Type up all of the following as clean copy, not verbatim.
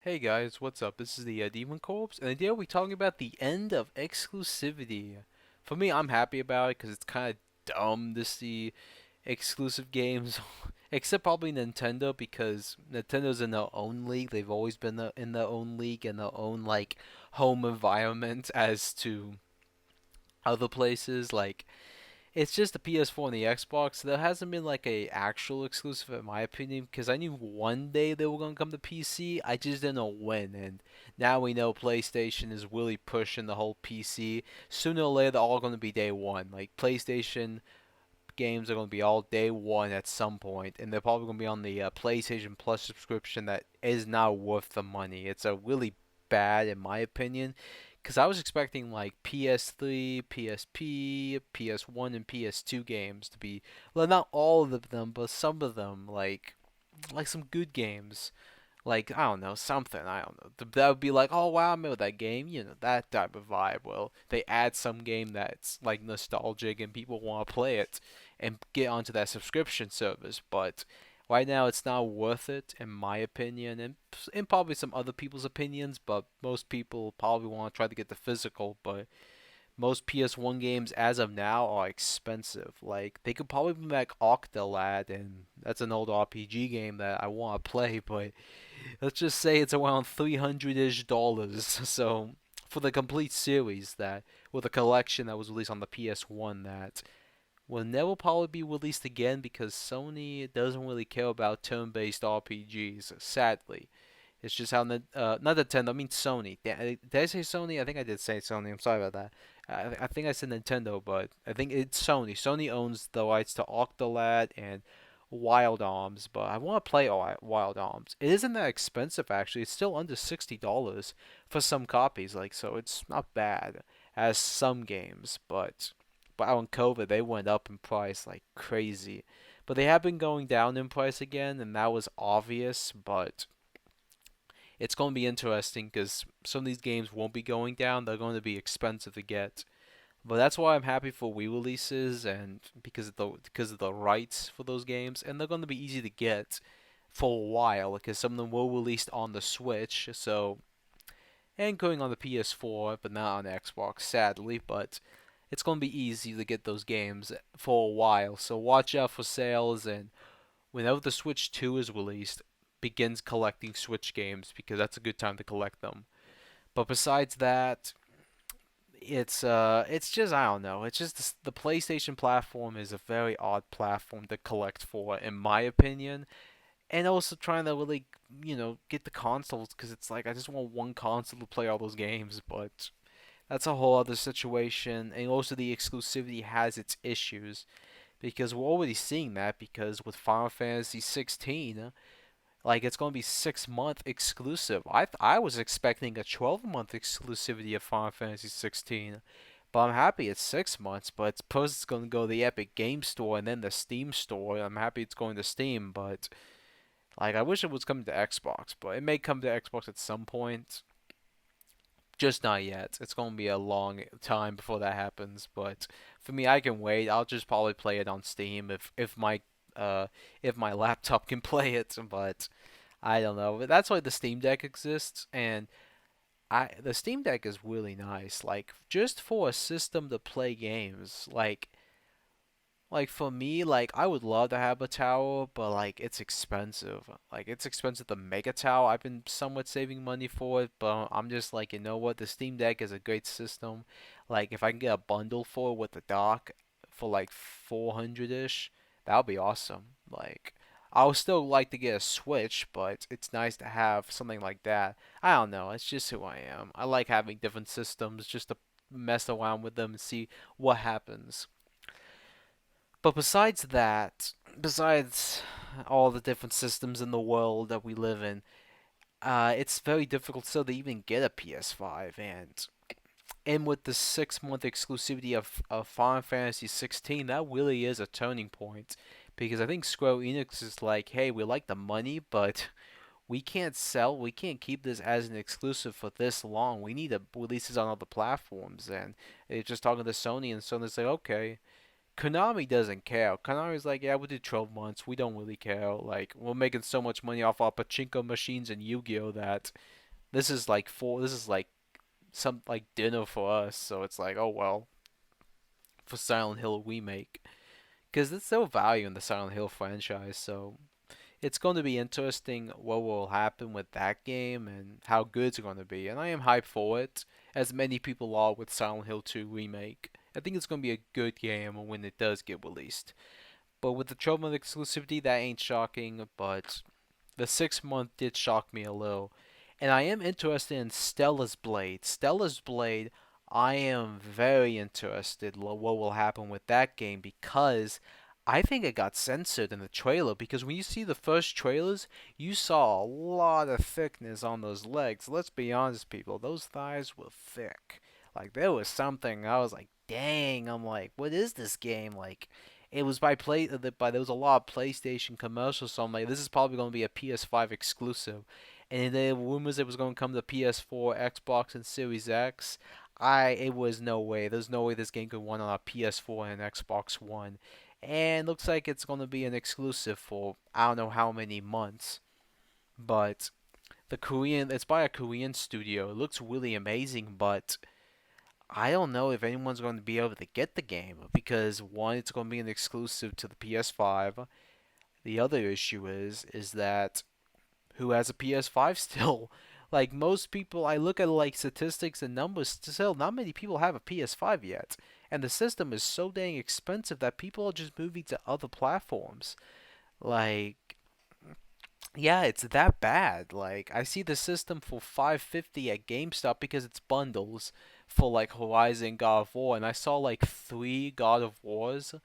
Hey guys, what's up? This is the Demon Corps, and today we're talking about the end of exclusivity. For me, I'm happy about it because it's kind of dumb to see exclusive games, except probably Nintendo because Nintendo's in their own league. They've always been in their own league and their own like home environment as to other places. Like it's just the PS4 and the Xbox. There hasn't been like a actual exclusive in my opinion because I knew one day they were gonna come to PC. I just didn't know when, and now we know PlayStation is really pushing the whole PC. Sooner or later, they're all gonna be day one. Like PlayStation games are gonna be all day one at some point, and they're probably gonna be on the PlayStation Plus subscription that is not worth the money. It's a really bad, in my opinion, because I was expecting like PS3, PSP, PS1, and PS2 games to be, well, not all of them, but some of them, like some good games. Like, I don't know, something, I don't know. That would be like, oh wow, I remember that game, that type of vibe. Well, they add some game that's like nostalgic and people want to play it and get onto that subscription service, but right now it's not worth it, in my opinion, and probably some other people's opinions, but most people probably want to try to get the physical, but most PS1 games as of now are expensive. Like they could probably bring back Octolad, and that's an old RPG game that I want to play, but let's just say it's around $300-ish dollars. So for the complete series that with a collection that was released on the PS1 that will never probably be released again because Sony doesn't really care about turn-based RPGs, sadly. It's just how not Nintendo, I mean Sony. Did I say Sony? I think I did say Sony. I'm sorry about that. I think I said Nintendo, but I think it's Sony. Sony owns the rights to Octolad and Wild Arms, but I want to play Wild Arms. It isn't that expensive actually. It's still under $60 for some copies, like so it's not bad as some games, but on COVID they went up in price like crazy. But they have been going down in price again, and that was obvious, but it's going to be interesting because some of these games won't be going down. They're going to be expensive to get. But that's why I'm happy for Wii releases and because of the rights for those games, and they're going to be easy to get for a while because some of them were released on the Switch, so and going on the PS4, but not on the Xbox, sadly. But it's going to be easy to get those games for a while. So watch out for sales, and whenever the Switch 2 is released, begins collecting Switch games because that's a good time to collect them. But besides that, it's just I don't know. It's just the PlayStation platform is a very odd platform to collect for, in my opinion. And also trying to really, get the consoles because it's like I just want one console to play all those games, but that's a whole other situation. And also the exclusivity has its issues because we're already seeing that because with Final Fantasy 16, like it's going to be 6 month exclusive. I was expecting a 12-month exclusivity of Final Fantasy 16, but I'm happy it's 6 months. But suppose it's going to go to the Epic Game Store and then the Steam Store. I'm happy it's going to Steam, but like I wish it was coming to Xbox, but it may come to Xbox at some point. Just not yet. It's going to be a long time before that happens, but for me, I can wait. I'll just probably play it on Steam uh if my laptop can play it, but I don't know. But that's why the Steam Deck exists, and the Steam Deck is really nice. Like just for a system to play games. Like for me, like I would love to have a tower, but like it's expensive. Like it's expensive to make a tower. I've been somewhat saving money for it, but I'm just like, you know what? The Steam Deck is a great system. Like if I can get a bundle for it with the dock for like 400-ish, that would be awesome. Like I would still like to get a Switch, but it's nice to have something like that. I don't know. It's just who I am. I like having different systems just to mess around with them and see what happens. But besides that, besides all the different systems in the world that we live in, it's very difficult still to even get a PS5. And with the 6 month exclusivity of Final Fantasy 16, that really is a turning point. Because I think Square Enix is like, hey, we like the money, but we can't keep this as an exclusive for this long. We need to release this on other platforms. And it's just talking to Sony, and Sony's like, okay, Konami doesn't care. Konami's like, yeah, we did 12 months. We don't really care. Like, we're making so much money off our pachinko machines and Yu-Gi-Oh that this is like some like dinner for us. So it's like, oh well, for Silent Hill remake, because there's no value in the Silent Hill franchise. So it's going to be interesting what will happen with that game and how good it's going to be. And I am hyped for it, as many people are with Silent Hill 2 remake. I think it's going to be a good game when it does get released. But with the 12-month exclusivity, that ain't shocking. But the 6 month did shock me a little. And I am interested in Stella's Blade. Stella's Blade, I am very interested what will happen with that game, because I think it got censored in the trailer. Because when you see the first trailers, you saw a lot of thickness on those legs. Let's be honest, people, those thighs were thick. Like, there was something, I was like, dang, I'm like, what is this game? Like, it was there was a lot of PlayStation commercials, so I'm like, this is probably going to be a PS5 exclusive. And there were rumors it was going to come to PS4, Xbox, and Series X. It was no way. There's no way this game could run on a PS4 and Xbox One. And looks like it's going to be an exclusive for I don't know how many months. But it's by a Korean studio. It looks really amazing, but I don't know if anyone's going to be able to get the game, because one, it's going to be an exclusive to the PS5. The other issue is that who has a PS5 still? Like, most people, I look at like statistics and numbers, still not many people have a PS5 yet. And the system is so dang expensive that people are just moving to other platforms. Like, yeah, it's that bad. Like, I see the system for 550 at GameStop because it's bundles for like Horizon, God of War, and I saw like 3 God of Wars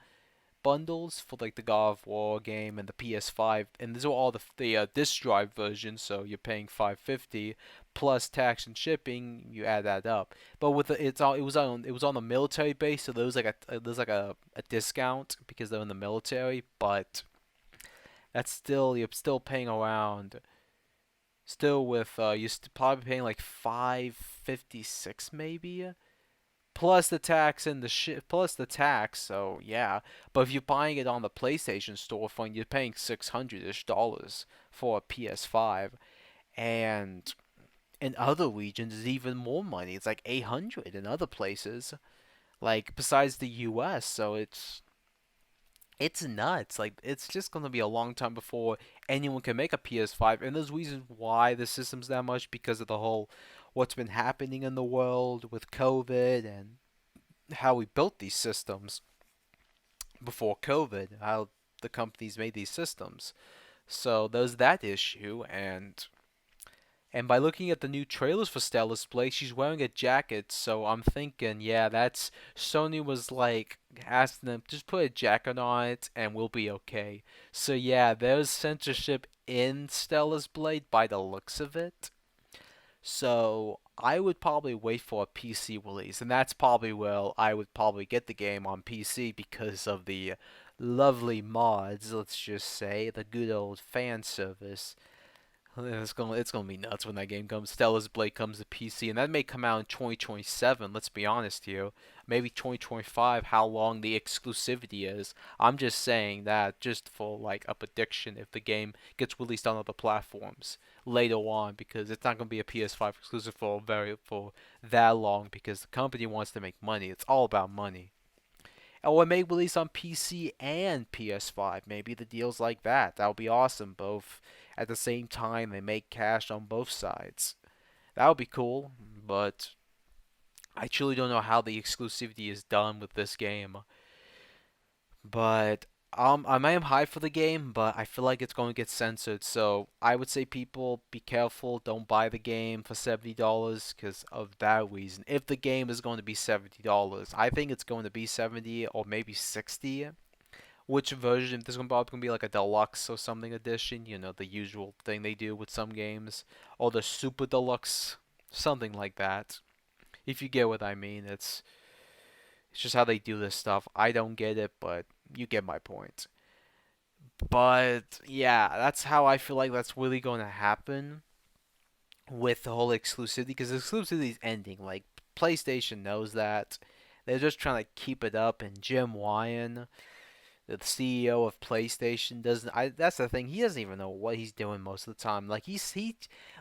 bundles for like the God of War game and the PS5, and these are all the disc drive versions. So you're paying 550 plus tax and shipping. You add that up, but with it was on the military base, so there's like a discount because they're in the military. But that's still, you're still paying around. Still with probably paying like 556 maybe, plus the tax and the plus the tax. So yeah, but if you're buying it on the PlayStation storefront, you're paying $600-ish for a PS5, and in other regions it's even more money. It's like 800 in other places, like besides the U.S. So it's nuts. Like, it's just gonna be a long time before anyone can make a PS5, and there's reasons why the system's that much, because of the whole what's been happening in the world with COVID and how we built these systems before COVID, how the companies made these systems. So there's that issue, and by looking at the new trailers for Stella's Play, she's wearing a jacket, so I'm thinking, yeah, that's Sony was like asking them just put a jacket on it and we'll be okay. So yeah, there's censorship in Stella's Blade by the looks of it. So I would probably wait for a PC release, and that's probably where I would probably get the game on PC because of the lovely mods, let's just say, the good old fan service. It's gonna be nuts when that game comes. Stella's Blade comes to PC, and that may come out in 2027. Let's be honest here, maybe 2025. How long the exclusivity is? I'm just saying that just for like a prediction if the game gets released on other platforms later on, because it's not gonna be a PS5 exclusive for that long, because the company wants to make money. It's all about money. Or it may release on PC and PS5. Maybe the deal's like that. That would be awesome. Both at the same time, they make cash on both sides. That would be cool, but I truly don't know how the exclusivity is done with this game. But I am hyped for the game, but I feel like it's going to get censored. So I would say people be careful. Don't buy the game for $70 because of that reason. If the game is going to be $70, I think it's going to be 70 or maybe 60. Which version? If there's probably gonna be like a deluxe or something edition, you know, the usual thing they do with some games, or the super deluxe, something like that. If you get what I mean, it's just how they do this stuff. I don't get it, but you get my point. But yeah, that's how I feel like that's really going to happen with the whole exclusivity, because exclusivity is ending. Like, PlayStation knows that. They're just trying to keep it up, and Jim Ryan, the CEO of PlayStation, doesn't. That's the thing. He doesn't even know what he's doing most of the time. Like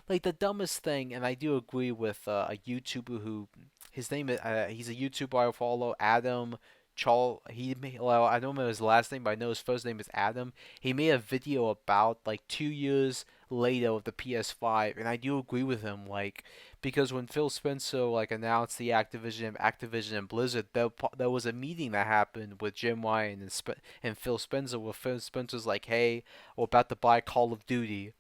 like the dumbest thing. And I do agree with a YouTuber who, his name is, he's a YouTuber I follow, Adam. Well, I don't know his last name, but I know his first name is Adam. He made a video about like 2 years later of the PS5, and I do agree with him. Like, because when Phil Spencer like announced the Activision and Blizzard, there was a meeting that happened with Jim Ryan and Phil Spencer, where Phil Spencer's like, "Hey, we're about to buy Call of Duty,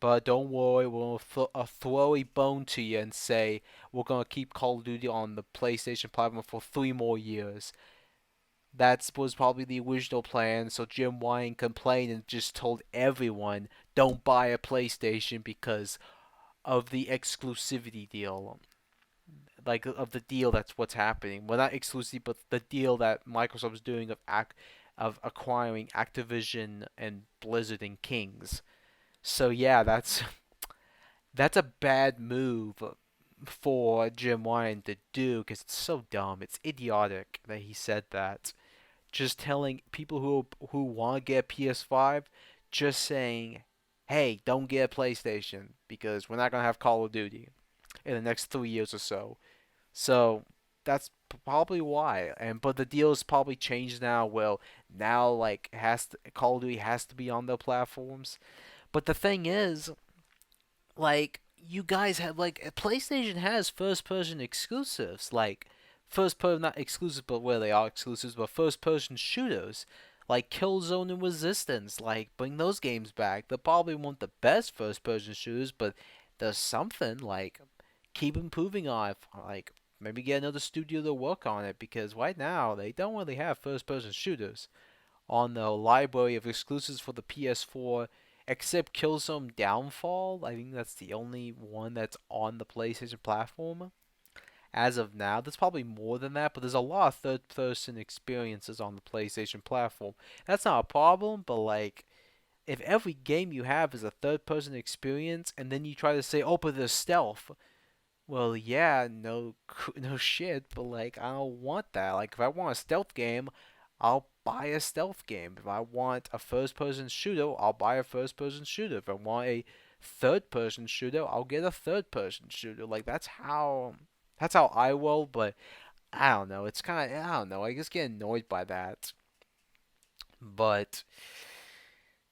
but don't worry, throw a bone to you and say we're gonna keep Call of Duty on the PlayStation platform for 3 more years." That was probably the original plan. So Jim Ryan complained and just told everyone, "Don't buy a PlayStation because of the exclusivity deal." Like of the deal that's what's happening. Well, not exclusive, but the deal that Microsoft's doing of acquiring Activision and Blizzard and Kings. So yeah, that's a bad move for Jim Ryan to do because it's so dumb. It's idiotic that he said that. Just telling people who want to get a PS5, just saying, "Hey, don't get a PlayStation because we're not gonna have Call of Duty in the next 3 years or so." So that's probably why. And but the deal is probably changed now. Well, now like Call of Duty has to be on the platforms. But the thing is, like you guys have like PlayStation has first person exclusives, like first person not exclusive, but where they are exclusives, but first person shooters. Like Killzone and Resistance, like bring those games back. They probably want the best first-person shooters, but there's something like keep improving on it. Like maybe get another studio to work on it because right now they don't really have first-person shooters on the library of exclusives for the PS4, except Killzone Downfall. I think that's the only one that's on the PlayStation platform as of now. There's probably more than that, but there's a lot of third-person experiences on the PlayStation platform. That's not a problem, but like if every game you have is a third-person experience, and then you try to say, "Oh, but there's stealth," well, yeah, no, no shit, but like I don't want that. Like if I want a stealth game, I'll buy a stealth game. If I want a first-person shooter, I'll buy a first-person shooter. If I want a third-person shooter, I'll get a third-person shooter. Like that's how I will. But I don't know. It's kind of I don't know. I just get annoyed by that. But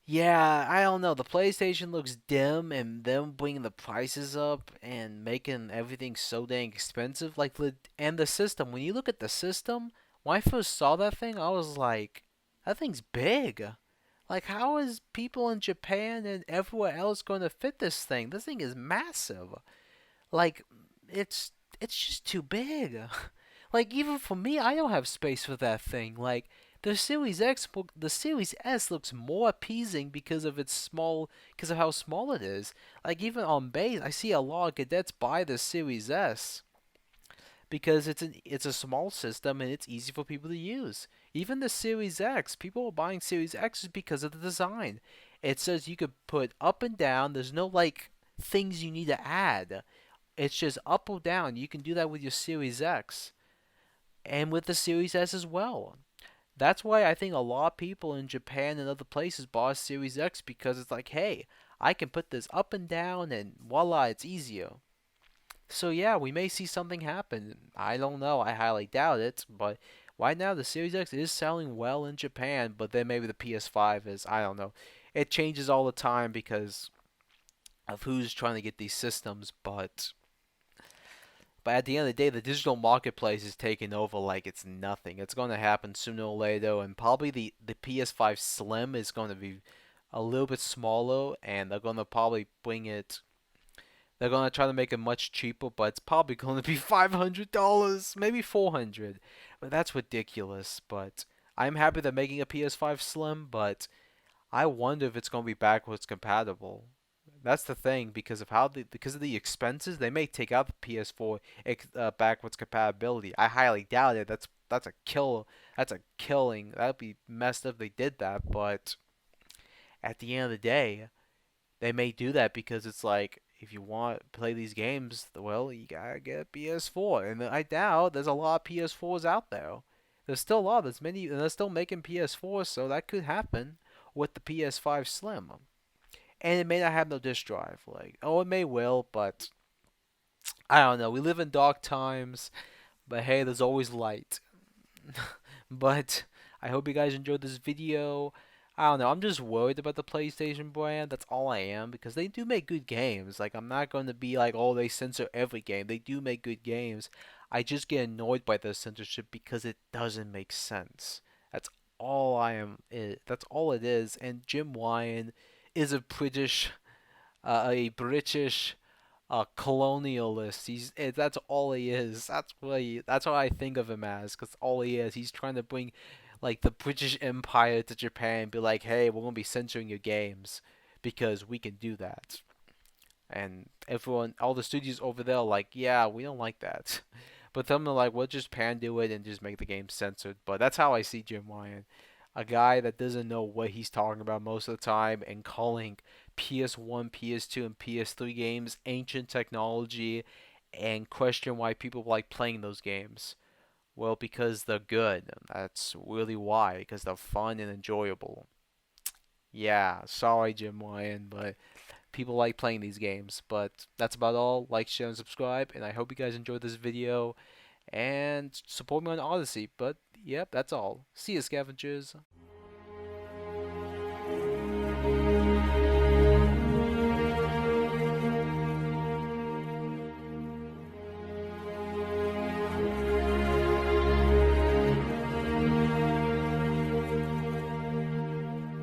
yeah, I don't know. The PlayStation looks dim, and them bringing the prices up and making everything so dang expensive. And the system. When you look at the system, when I first saw that thing, I was like, that thing's big. Like, how is people in Japan and everywhere else going to fit this thing? This thing is massive. Like, it's just too big. Like, even for me, I don't have space for that thing. Like, the Series S looks more appeasing because of how small it is. Like, even on base, I see a lot of cadets buy the Series S because it's a small system and it's easy for people to use. Even the Series X, people are buying Series X because of the design. It says you could put up and down. There's no like things you need to add. It's just up or down. You can do that with your Series X and with the Series S as well. That's why I think a lot of people in Japan and other places bought Series X because it's like, hey, I can put this up and down and voila, it's easier. So yeah, we may see something happen. I don't know. I highly doubt it, but right now the Series X is selling well in Japan, but then maybe the PS5 is, I don't know. It changes all the time because of who's trying to get these systems, but at the end of the day, the digital marketplace is taking over like it's nothing. It's going to happen sooner or later, and probably the PS5 Slim is going to be a little bit smaller, and they're going to probably bring it. They're going to try to make it much cheaper, but it's probably going to be $500, maybe 400. But that's ridiculous. But I'm happy they're making a PS5 Slim, but I wonder if it's going to be backwards compatible. That's the thing because of the expenses, they may take out the PS4 backwards compatibility. I highly doubt it. That's a kill. That's a killing. That'd be messed up if they did that. But at the end of the day, they may do that because it's like if you want to play these games, well, you gotta get a PS4. And I doubt there's a lot of PS4s out there. There's still a lot. There's many, and they're still making PS4s, so that could happen with the PS5 Slim. And it may not have no disk drive. Like, oh, it may will, but I don't know. We live in dark times, but hey, there's always light. But I hope you guys enjoyed this video. I don't know. I'm just worried about the PlayStation brand. That's all I am because they do make good games. Like I'm not going to be like, oh, they censor every game. They do make good games. I just get annoyed by the censorship because it doesn't make sense. That's all I am. That's all it is. And Jim Ryan is a British colonialist. That's all he is. That's what I think of him as. Cause all he is. He's trying to bring like the British Empire to Japan and be like, hey, we're gonna be censoring your games because we can do that. And everyone, all the studios over there, are like, yeah, we don't like that. But them are like, we'll just do it and just make the game censored. But that's how I see Jim Ryan, a guy that doesn't know what he's talking about most of the time and calling PS1, PS2, and PS3 games ancient technology and question why people like playing those games. Well, because they're good. That's really why, because they're fun and enjoyable. Yeah, sorry, Jim Ryan, but people like playing these games. But that's about all. Like, share, and subscribe. And I hope you guys enjoyed this video. And support me on Odyssey. But, yep, that's all. See you, scavengers.